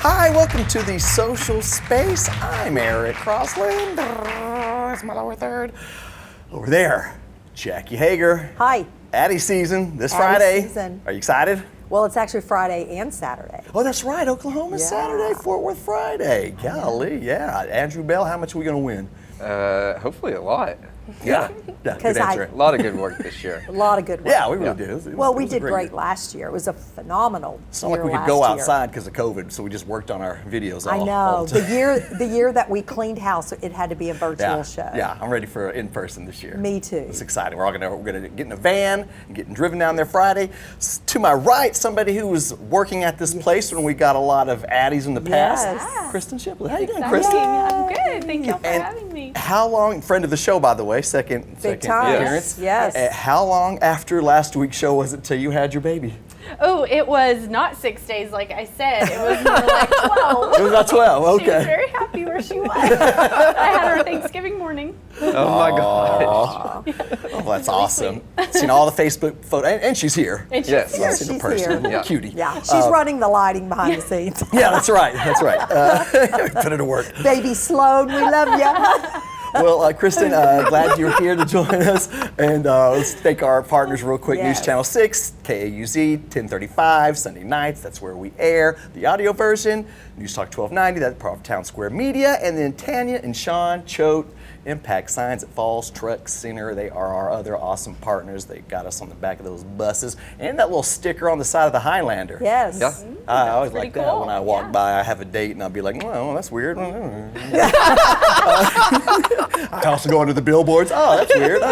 Hi, welcome to the social space. I'm Eric Crossland. That's my lower third. Over there, Jackie Hager. Hi. Addie season this Addie Friday. season. Are you excited? Well, it's actually Friday and Saturday. Oh, that's right. Oklahoma Yeah. Saturday, Fort Worth Friday. Golly, yeah. Andrew Bell, how much are we going to win? Hopefully a lot. Yeah, good 'Cause answer. A lot of good work this year. A lot of good work. Yeah, we really did. It Well, was we a did great year. last year. It was a phenomenal It's not like year we could go last year. outside because of COVID, so we just worked on our videos all I know. the time. The year that we cleaned house, it had to be a virtual Yeah, show. yeah, I'm ready for in person this year. Me too. It's exciting. We're gonna get in a van and getting driven down there Friday. To my right, somebody who was working at this place when we got a lot of Addies in the past. Yes. Kristen Shiplet. How you doing, Exciting. Kristen? I'm good. Thank you for And having me. how long? Friend of the show, by the way. Second time. appearance. Yes. How long after last week's show was it till you had your baby? Oh, it was not 6 days like I said. It was more like 12. It was about 12. She was Okay. very happy where she was. I had her Thanksgiving morning. Oh my gosh. Oh, that's awesome. Seen all the Facebook photos, and she's here. And she Yes. was Yeah, here. seen her she's person. here. Yeah. Cutie. Yeah, she's running the lighting behind the scenes. Yeah, that's right. That's right. Put her to work. Baby Sloan, we love you. Well, Kristen, glad you're here to join us. And let's thank our partners real quick. Yes. News Channel 6, KAUZ, 1035, Sunday nights. That's where we air the audio version. News Talk 1290, that's part of Town Square Media. And then Tanya and Sean Choate, Impact Signs at Falls Truck Center. They are our other awesome partners. They got us on the back of those buses. And that little sticker on the side of the Highlander. Yes. Yeah. I always pretty like that cool. when I walk Yeah. by. I have a date and I'll be like, well, that's weird. I also go under the billboards. Oh, that's weird.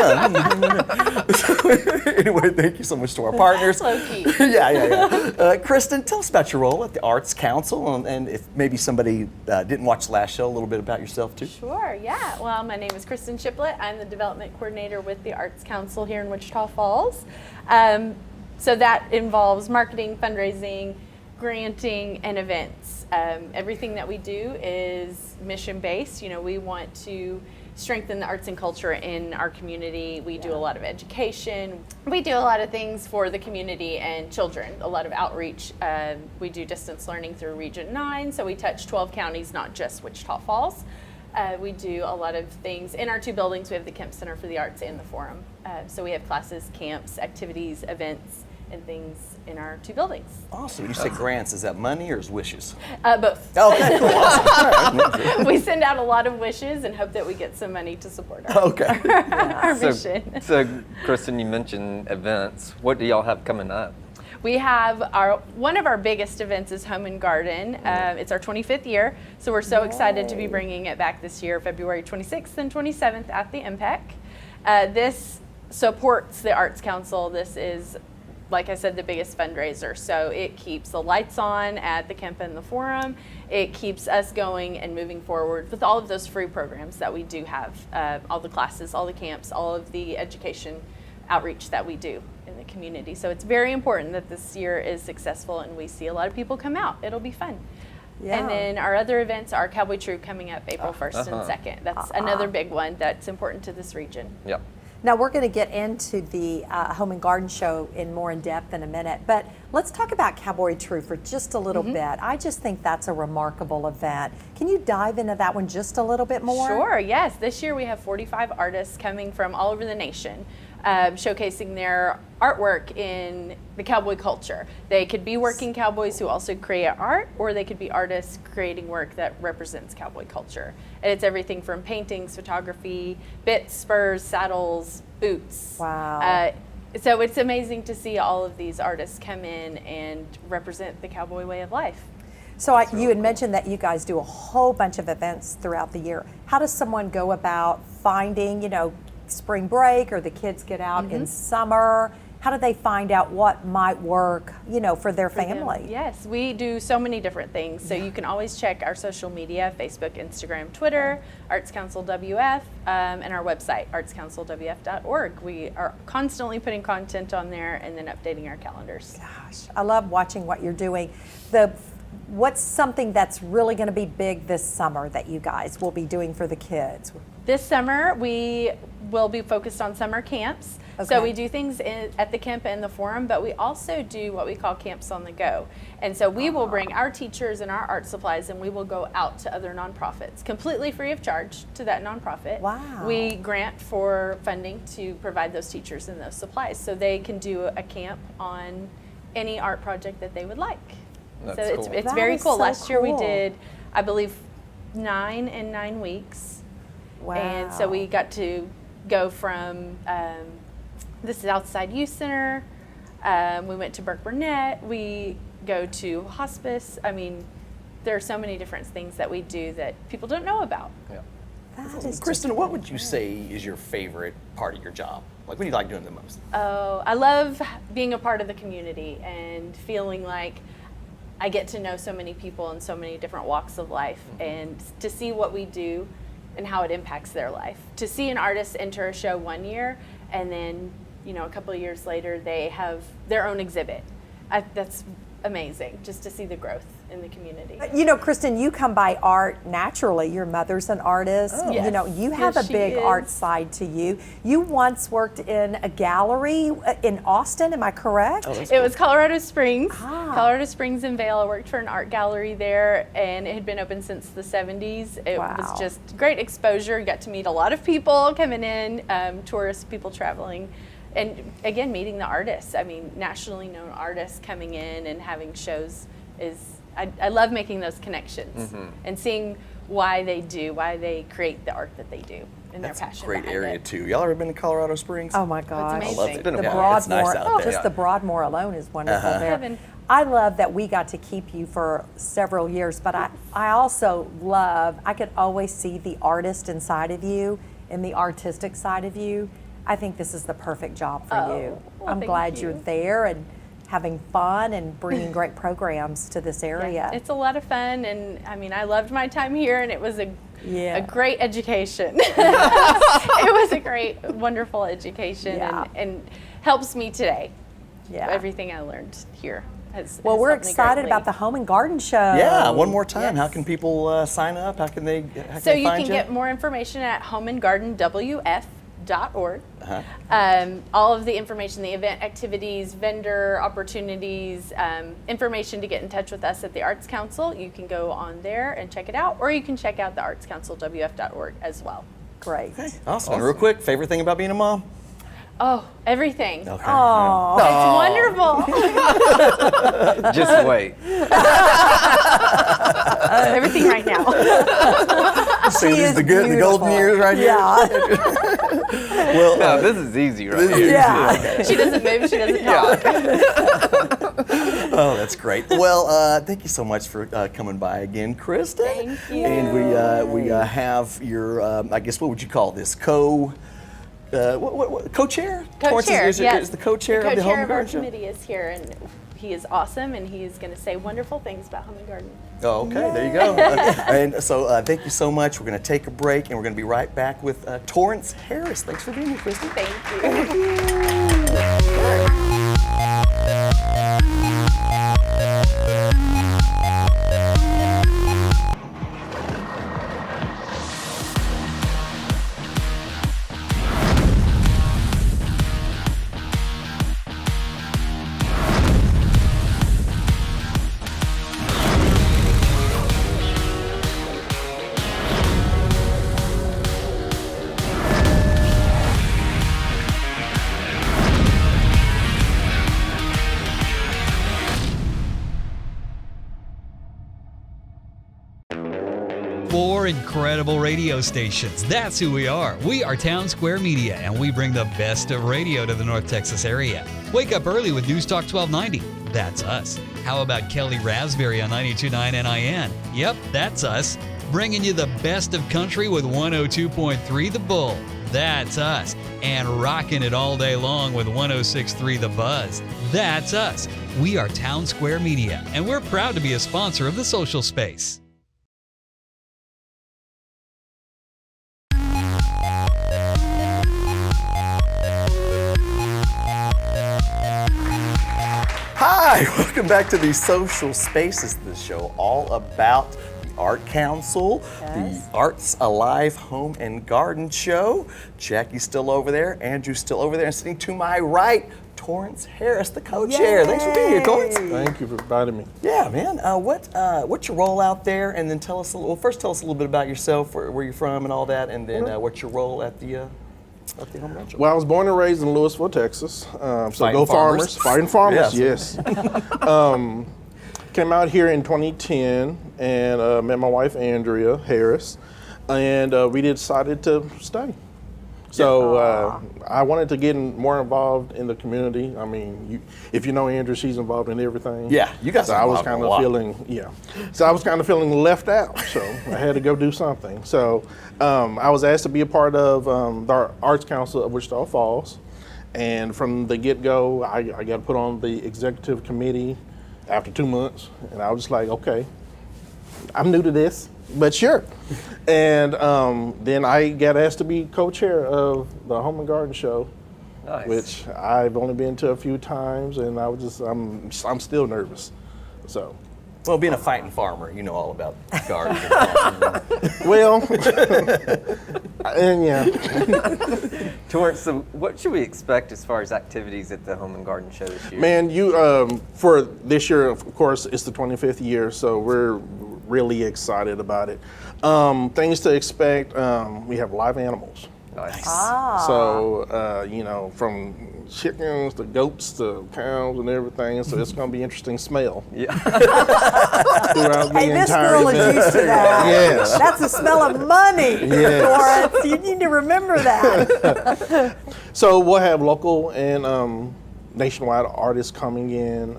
Anyway, thank you so much to our partners. Low-key. Yeah. Kristen, tell us about your role at the Arts Council, and if maybe somebody didn't watch the last show, a little bit about yourself too. Sure, yeah. Well, my name is Kristen Shiplet. I'm the development coordinator with the Arts Council here in Wichita Falls. So that involves marketing, fundraising, granting, and events. Everything that we do is mission-based. You know, we want to strengthen the arts and culture in our community. We do a lot of education. We do a lot of things for the community and children, a lot of outreach. We do distance learning through Region 9, so we touch 12 counties, not just Wichita Falls. We do a lot of things in our two buildings. We have the Kemp Center for the Arts and the Forum. So we have classes, camps, activities, events, and things in our two buildings. Awesome. You say grants. Is that money or is wishes? Both. Okay, cool. Awesome. All right. We send out a lot of wishes and hope that we get some money to support Okay. our mission. So, Kristen, you mentioned events. What do y'all have coming up? We have one of our biggest events is Home and Garden. It's our 25th year, so we're so excited to be bringing it back this year, February 26th and 27th at the MPEC. This supports the Arts Council. This is, like I said, the biggest fundraiser. So it keeps the lights on at the Kemp and the Forum. It keeps us going and moving forward with all of those free programs that we do have, all the classes, all the camps, all of the education outreach that we do in the community. So it's very important that this year is successful and we see a lot of people come out. It'll be fun. Yeah. And then our other events are Cowboy Troop coming up April 1st and 2nd. That's another big one that's important to this region. Yep. Now we're going to get into the Home and Garden show more in depth in a minute, but let's talk about Cowboy Troop for just a little bit. I just think that's a remarkable event. Can you dive into that one just a little bit more? Sure, yes. This year we have 45 artists coming from all over the nation, showcasing their artwork in the cowboy culture. They could be working cowboys who also create art, or they could be artists creating work that represents cowboy culture. And it's everything from paintings, photography, bits, spurs, saddles, boots. Wow. So it's amazing to see all of these artists come in and represent the cowboy way of life. So you had mentioned that you guys do a whole bunch of events throughout the year. How does someone go about finding, spring break or the kids get out in summer? How do they find out what might work, for their family? Yes, we do so many different things. So you can always check our social media, Facebook, Instagram, Twitter, Arts Council WF, and our website, artscouncilwf.org. We are constantly putting content on there and then updating our calendars. Gosh, I love watching what you're doing. What's something that's really going to be big this summer that you guys will be doing for the kids? This summer, we will be focused on summer camps. So Okay. we do things at the camp and the forum, but we also do what we call camps on the go. And so we will bring our teachers and our art supplies, and we will go out to other nonprofits, completely free of charge to that nonprofit. Wow. We grant for funding to provide those teachers and those supplies so they can do a camp on any art project that they would like. That's so cool. it's That very is cool. so Last year we cool. did, I believe, 9 in 9 weeks. Wow. And so we got to go from the Southside Youth Center. We went to Burke Burnett. We go to hospice. I mean, there are so many different things that we do that people don't know about. Yeah. That is Kristen, just what would you say is your favorite part of your job? Like, what do you like doing the most? Oh, I love being a part of the community and feeling like I get to know so many people in so many different walks of life, and to see what we do and how it impacts their life. To see an artist enter a show one year and then, a couple of years later they have their own exhibit. That's amazing, just to see the growth in the community. Kristen, you come by art naturally. Your mother's an artist. Oh. Yes. You have Yes, a she big is. art side to you. You once worked in a gallery in Austin, am I correct? Oh, that's It was Colorado Springs. Ah. Colorado Springs and Vail. I worked for an art gallery there, and it had been open since the 70s. It Wow. was just great exposure. Got to meet a lot of people coming in, tourists, people traveling, and again, meeting the artists. I mean, nationally known artists coming in and having shows I love making those connections and seeing why they create the art that they do and That's their a passion great behind area it. too. Y'all ever been to Colorado Springs? Oh my gosh. amazing. I love it. It's been a The while. It's nice Broadmoor, out there. just the Broadmoor alone is wonderful Uh-huh. there. Heaven. I love that we got to keep you for several years, but I also love, I could always see the artist inside of you and the artistic side of you. I think this is the perfect job for Oh, you. well, I'm thank glad you. you're there and having fun and bringing great programs to this area. Yeah, it's a lot of fun, and I mean, I loved my time here, and it was a great education. It was a great, wonderful education, Yeah. and helps me today. Yeah. Everything I learned here has Well, has we're helped me excited greatly. about the Home and Garden Show. Yeah, one more time. How Yes. can people sign up? How can they So you find can get more information at homeandgardenwf.org. Uh-huh. All of the information, the event activities, vendor opportunities, information to get in touch with us at the Arts Council. You can go on there and check it out, or you can check out the artscouncilwf.org as well. Great. Awesome. And real quick, favorite thing about being a mom? Oh, everything. Okay. Oh, It's wonderful. Just wait. Everything right now. So She these is the golden beautiful. years right here. Yeah. Well, No, this is easy right here. Yeah. She doesn't move, she doesn't talk. oh, that's great. Well, thank you so much for coming by again, Kristen. Thank you. And we have your, I guess, what would you call this? Co-chair? Torrance Co-chair, is yes. the co-chair of the co-chair Home of our Garden Show? committee is here, and he is awesome, and he is going to say wonderful things about Home and Garden. Oh, okay, there you go. And so thank you so much. We're going to take a break, and we're going to be right back with Torrance Harris. Thanks for being here, Kristen. Thank you. Four incredible radio stations. That's who we are. We are Town Square Media, and we bring the best of radio to the North Texas area. Wake up early with News Talk 1290. That's us. How about Kelly Raspberry on 92.9 NIN? Yep, that's us. Bringing you the best of country with 102.3 The Bull. That's us. And rocking it all day long with 106.3 The Buzz. That's us. We are Town Square Media, and we're proud to be a sponsor of the Social Space. Hi, welcome back to the Social Spaces, the show all about the Art Council, Yes. the Arts Alive Home and Garden Show. Jackie's still over there, Andrew's still over there, and sitting to my right, Torrance Harris, the co-chair. Thanks for being here, Torrance. Thank you for inviting me. Yeah, man. What's your role out there? And then tell us first tell us a little bit about yourself, where you're from, and all that, and then what's your role at the home run show? Well, I was born and raised in Louisville, Texas. So Fighting go farmers. farmers. Fighting farmers, Yes. yes. Came out here in 2010 and met my wife, Andrea Harris, and we decided to stay. So I wanted to get more involved in the community. I mean, if you know Andrea, she's involved in everything. Yeah, you guys So are I was involved in kind a of lot. so I was kind of feeling left out. So I had to go do something. So I was asked to be a part of the Arts Council of Wichita Falls, and from the get-go, I got put on the executive committee after 2 months, and I was just like, okay, I'm new to this, but sure. And then I got asked to be co-chair of the Home and Garden Show, Nice. which I've only been to a few times, and I'm still nervous. So, Well, being a fighting farmer, you know all about gardens. And farming. well, and yeah. Torrance, so what should we expect as far as activities at the Home and Garden Show this year? Man, for this year, of course, it's the 25th year, so we're really excited about it. Things to expect, we have live animals. Nice. So, from chickens to goats to cows and everything, so it's going to be interesting smell Yeah. throughout the Hey, this entire girl is event. used to that. Yes. That's the smell of money, Yes. Torrance. You need to remember that. So we'll have local and nationwide artists coming in.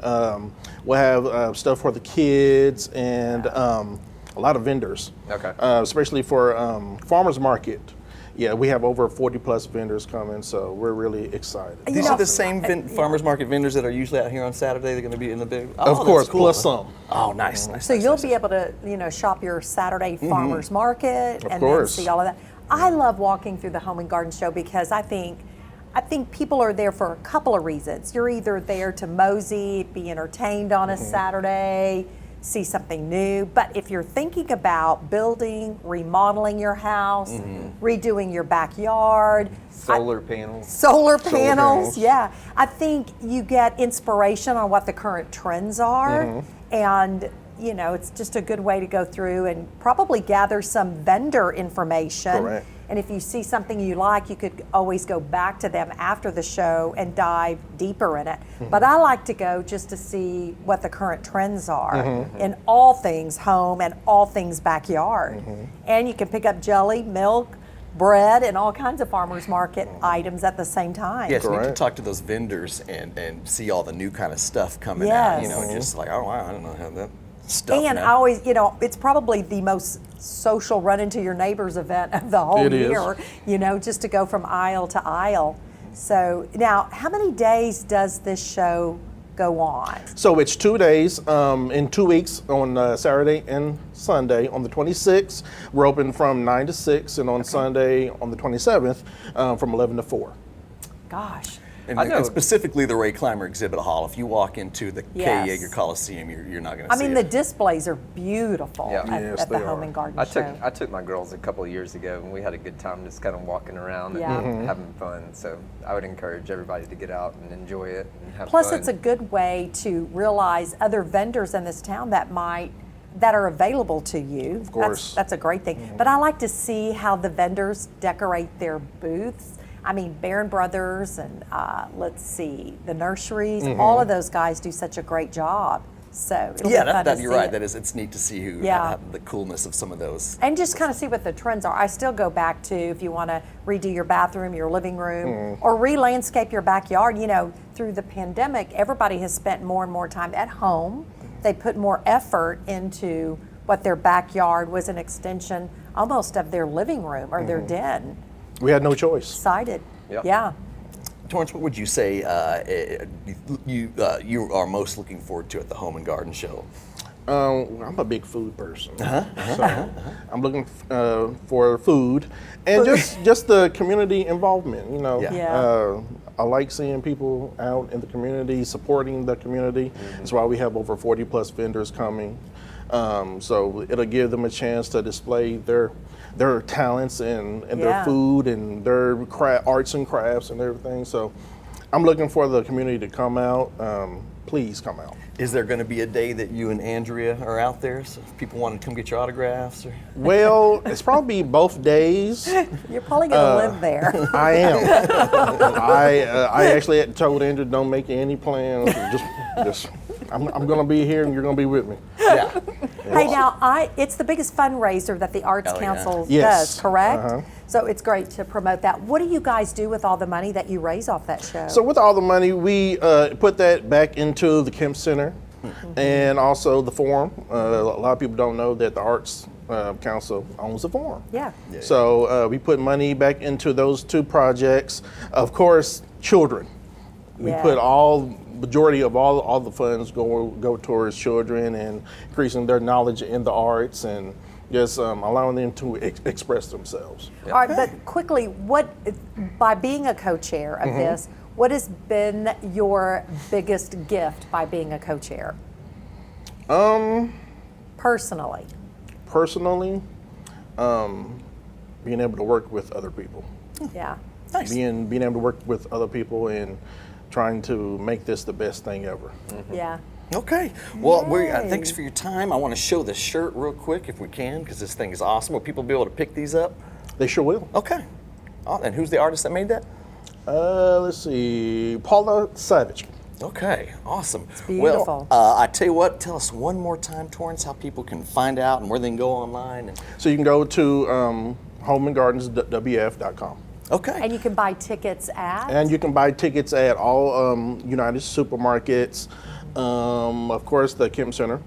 We'll have stuff for the kids and a lot of vendors. Okay. Especially for farmers market. Yeah, we have over 40 plus vendors coming, so we're really excited. These are the same farmers market vendors that are usually out here on Saturday. They're going to be in the big. Of course, plus some. Oh, nice, nice. So nice, you'll nice, be able to, shop your Saturday farmers market and course. then see all of that. I love walking through the Home and Garden Show because I think people are there for a couple of reasons. You're either there to mosey, be entertained on a Saturday, see something new. But if you're thinking about building, remodeling your house, redoing your backyard, Solar panels. solar panels. panels, yeah. I think you get inspiration on what the current trends are, and it's just a good way to go through and probably gather some vendor information. Correct. And if you see something you like, you could always go back to them after the show and dive deeper in it. But I like to go just to see what the current trends are in all things home and all things backyard. And you can pick up jelly, milk, bread, and all kinds of farmers market items at the same time. Yes, you need to Correct. talk to those vendors and see all the new kind of stuff coming out. Yes. Just like, oh wow, I don't know how that stuff. And I now. always, it's probably the most social run into your neighbors event of the whole It is. year, just to go from aisle to aisle. So now, how many days does this show go on? So it's 2 days, in 2 weeks on Saturday and Sunday. On the 26th, we're open from 9 to 6, and on Sunday, on the 27th, from 11 to 4. Gosh. And, I know. and specifically the Ray Clymer Exhibit Hall. If you walk into the Yes. K. Yeager Coliseum, you're not going to I see mean, it. the displays are beautiful Yeah. Yes, at the they Home are. and Garden I Show. took my girls a couple of years ago, and we had a good time just kind of walking around Yeah. and having fun. So I would encourage everybody to get out and enjoy it and have Plus, fun. it's a good way to realize other vendors in this town that are available to you. Of course. That's a great thing. But I like to see how the vendors decorate their booths. I mean, Barron Brothers and let's see, the nurseries, all of those guys do such a great job. So it'll be fun to you're see right. it. That is, it's neat to see Yeah. the coolness of some of those. And just kind of see what the trends are. I still go back to if you want to redo your bathroom, your living room, or re-landscape your backyard. Through the pandemic, everybody has spent more and more time at home. They put more effort into what their backyard was an extension almost of their living room or their den. We had no choice. Excited. Yep. Yeah. Torrance, what would you say you are most looking forward to at the Home and Garden Show? I'm a big food person, so I'm looking for food and just the community involvement. Yeah. Yeah. I like seeing people out in the community supporting the community. That's why we have over 40 plus vendors coming. So it'll give them a chance to display their talents and Yeah. their food and their arts and crafts and everything. So I'm looking for the community to come out. Please come out. Is there going to be a day that you and Andrea are out there, so if people want to come get your autographs? Or? Well, it's probably both days. You're probably going to live there. I am. I actually had told Andrew, don't make any plans. Just I'm going to be here and you're going to be with me. Yeah. Hey, now, it's the biggest fundraiser that the Arts Oh, yeah. Council Yes. does, correct? Uh-huh. So it's great to promote that. What do you guys do with all the money that you raise off that show? So with all the money, we put that back into the Kemp Center and also the Forum. A lot of people don't know that the Arts Council owns the Forum. Yeah. So we put money back into those two projects. Of course, children. We Yeah. put majority of all the funds go towards children and increasing their knowledge in the arts and just allowing them to express themselves. All right, but quickly, by being a co-chair of this, what has been your biggest gift by being a co-chair? Personally. Personally, being able to work with other people. Yeah. Nice. Being able to work with other people and trying to make this the best thing ever. Yeah. Okay. Well, Yay. thanks for your time. I want to show the shirt real quick if we can, because this thing is awesome. Will people be able to pick these up? They sure will. Okay. Oh, and who's the artist that made that? Let's see, Paula Savage. Okay, awesome. It's beautiful. Well, I tell you what, tell us one more time, Torrance, how people can find out and where they can go online. So you can go to homeandgardenswf.com. Okay. And you can buy tickets at? And you can buy tickets at all United supermarkets, of course the Kemp Center,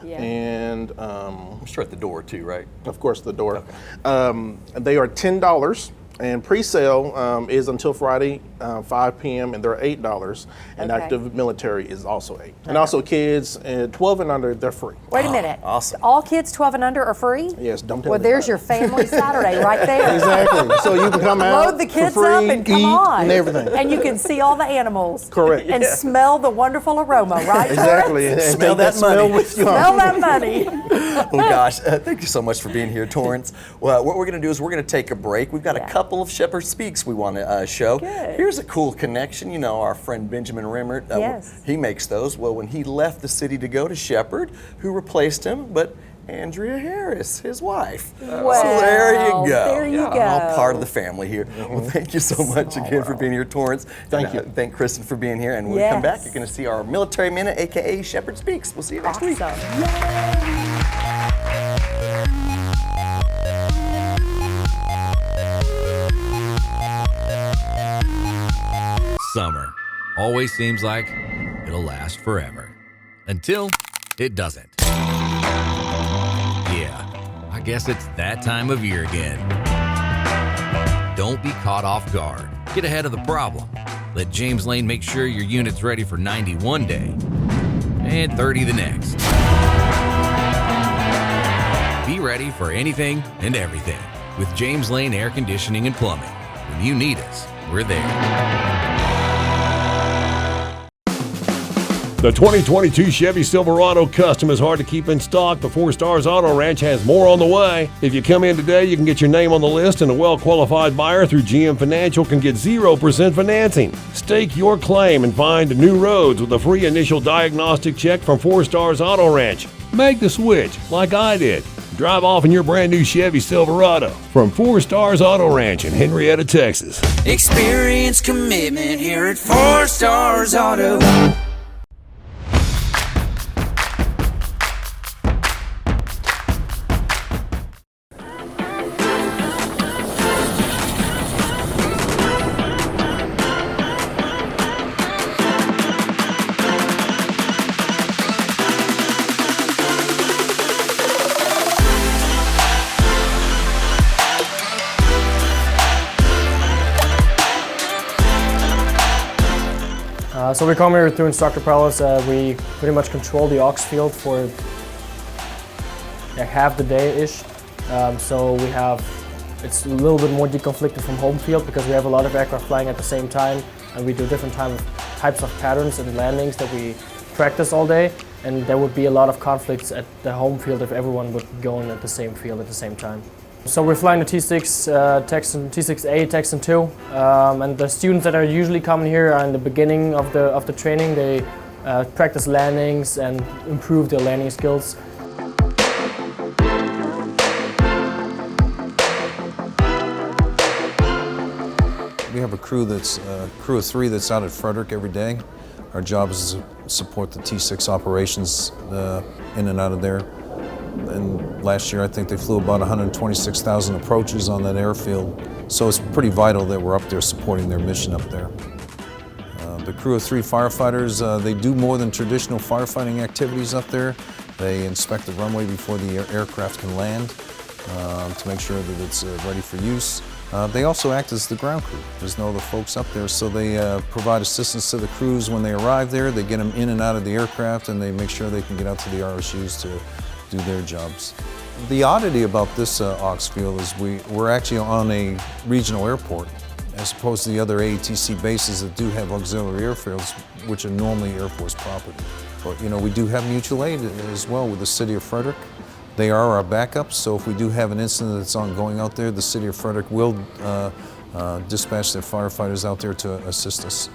Yeah. and I'm sure at the door too, right? of course the door. They are $10. And pre-sale is until Friday, 5 p.m. and they're $8. And Okay. active military is also $8. And also kids 12 and under, they're free. Wait a minute. Awesome. All kids 12 and under are free? Yes, don't tell Well, me there's that. your family Saturday right there. Exactly. So you can come out Load the kids for free, up and come eat, on. and everything. And you can see all the animals. Correct. And smell the wonderful aroma, right? Exactly. And Smell take that money. smell with you. Smell that money. Oh gosh, thank you so much for being here, Torrance. Well, what we're going to do is we're going to take a break. We've got Yeah. a couple of Shepard Speaks we want to show. Good. Here's a cool connection. You know, our friend Benjamin Rimmert, Yes. he makes those. Well, when he left the city to go to Shepard, who replaced him? But Andrea Harris, his wife. Well, so there you go. there you All go. part of the family here. Well, thank you so much again for being here, Torrance. Thank And, you. Thank Kristen for being here. And when we come back, Yes. you're going to see our Military Minute, aka Shepard Speaks. We'll see you next week. Awesome. Summer always seems like it'll last forever. Until it doesn't. Yeah, I guess it's that time of year again. Don't be caught off guard. Get ahead of the problem. Let James Lane make sure your unit's ready for 90 one day and 30 the next. Be ready for anything and everything with James Lane Air Conditioning and Plumbing. When you need us, we're there. The 2022 Chevy Silverado Custom is hard to keep in stock, but 4 Stars Auto Ranch has more on the way. If you come in today, you can get your name on the list, and a well-qualified buyer through GM Financial can get 0% financing. Stake your claim and find new roads with a free initial diagnostic check from 4 Stars Auto Ranch. Make the switch like I did. Drive off in your brand new Chevy Silverado from 4 Stars Auto Ranch in Henrietta, Texas. Experience commitment here at 4 Stars Auto. So we come here through Instructor Palace. We pretty much control the aux field for like half the day-ish. So we have, it's a little bit more deconflicted from home field because we have a lot of aircraft flying at the same time, and we do different types of patterns and landings that we practice all day. and there would be a lot of conflicts at the home field if everyone would go in at the same field at the same time. So we're flying the T6 Texan, T6A Texan 2, and the students that are usually coming here are in the beginning of the training. They practice landings and improve their landing skills. We have a crew that's crew of 3 that's out at Frederick every day. Our job is to support the T6 operations in and out of there. And last year, I think they flew about 126,000 approaches on that airfield. So it's pretty vital that we're up there supporting their mission up there. The crew of 3 firefighters, they do more than traditional firefighting activities up there. They inspect the runway before the aircraft can land to make sure that it's ready for use. They also act as the ground crew. There's no other folks up there, so they provide assistance to the crews when they arrive there. They get them in and out of the aircraft, and they make sure they can get out to the RSUs to do their jobs. The oddity about this aux field is we're actually on a regional airport, as opposed to the other AATC bases that do have auxiliary airfields, which are normally Air Force property. But you know, we do have mutual aid as well with the City of Frederick. They are our backups, so if we do have an incident that's ongoing out there, the City of Frederick will dispatch their firefighters out there to assist us.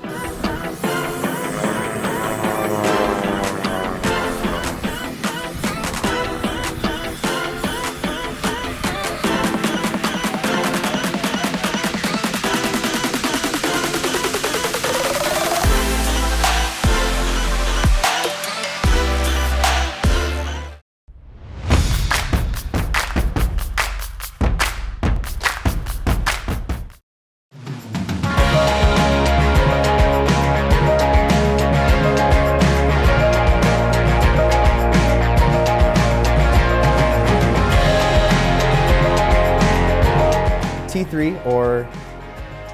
T3, or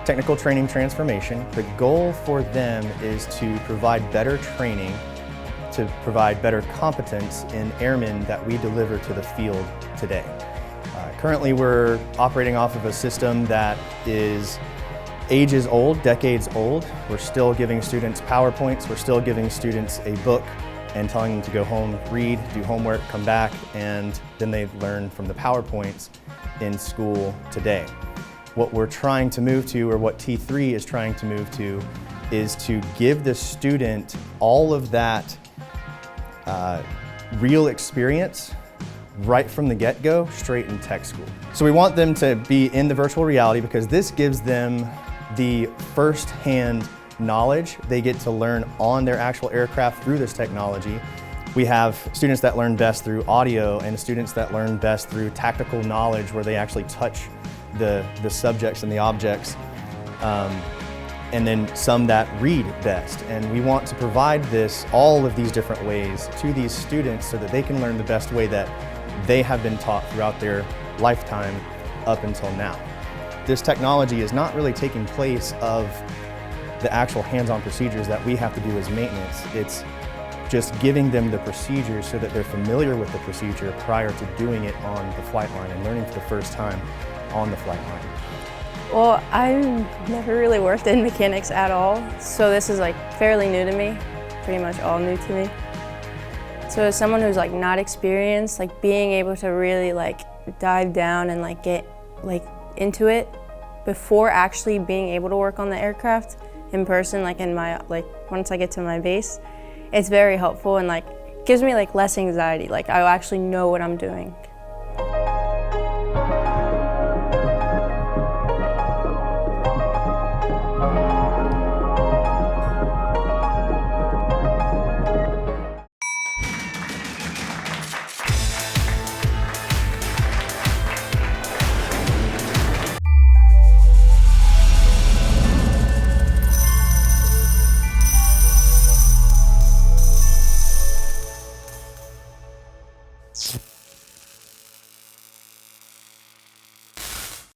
Technical Training Transformation, the goal for them is to provide better training, to provide better competence in airmen that we deliver to the field today. Currently we're operating off of a system that is ages old, decades old. We're still giving students PowerPoints, we're still giving students a book and telling them to go home, read, do homework, come back, and then they learn from the PowerPoints in school today. What we're trying to move to, or what T3 is trying to move to, is to give the student all of that real experience right from the get-go, straight in tech school. So we want them to be in the virtual reality because this gives them the first-hand knowledge. They get to learn on their actual aircraft through this technology. We have students that learn best through audio and students that learn best through tactical knowledge where they actually touch the subjects and the objects, and then some that read best. And we want to provide all of these different ways to these students so that they can learn the best way that they have been taught throughout their lifetime up until now. This technology is not really taking place of the actual hands-on procedures that we have to do as maintenance. It's just giving them the procedures so that they're familiar with the procedure prior to doing it on the flight line and learning for the first time on the flight line. Well, I've never really worked in mechanics at all, so this is like fairly new to me, pretty much all new to me. So as someone who's like not experienced, like being able to really like dive down and like get like into it before actually being able to work on the aircraft in person, like in my, like once I get to my base, it's very helpful and like gives me like less anxiety, like I actually know what I'm doing.